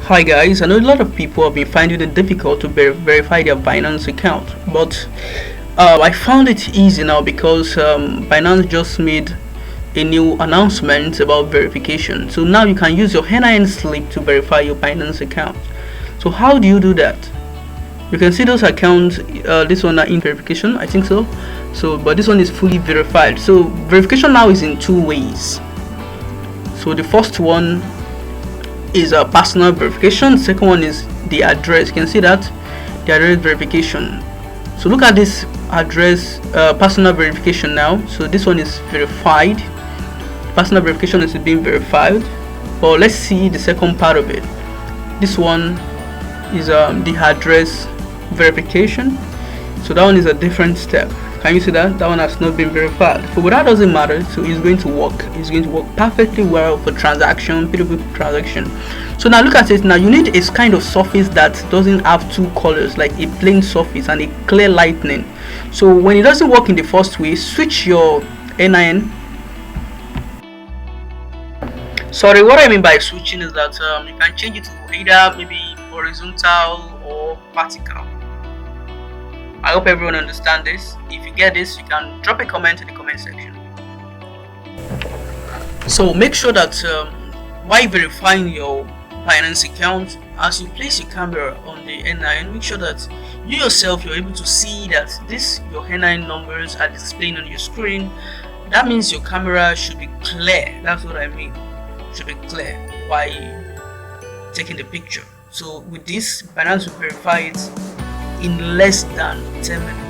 Hi guys, I know a lot of people have been finding it difficult to verify their Binance account, but I found it easy now because Binance just made a new announcement about verification. So now you can use your NIN slip to verify your Binance account. So how do you do that? You can see those accounts, this one are in verification, I think so. But this one is fully verified. So verification now is in two ways. So the first one is a personal verification. Second one is the address. You can see that the address verification. So look at this address personal verification now. So this one is verified. Personal verification is being verified. But let's see the second part of it. This one is the address verification. So that one is a different step. Can you see that? That one has not been verified. But that doesn't matter. So it's going to work. It's going to work perfectly well for transaction, P2P transaction. So now look at it. Now you need a kind of surface that doesn't have two colors, like a plain surface and a clear lightning. So when it doesn't work in the first way, switch your NIN. Sorry, what I mean by switching is that you can change it to either maybe horizontal or vertical. I hope everyone understands this. If you get this, you can drop a comment in the comment section. So make sure that while verifying your Binance account, as you place your camera on the NIN, make sure that you yourself you're able to see that your NIN numbers are displaying on your screen. That means your camera should be clear. That's what I mean. It should be clear while taking the picture. So with this, Binance will verify it in less than 10 minutes.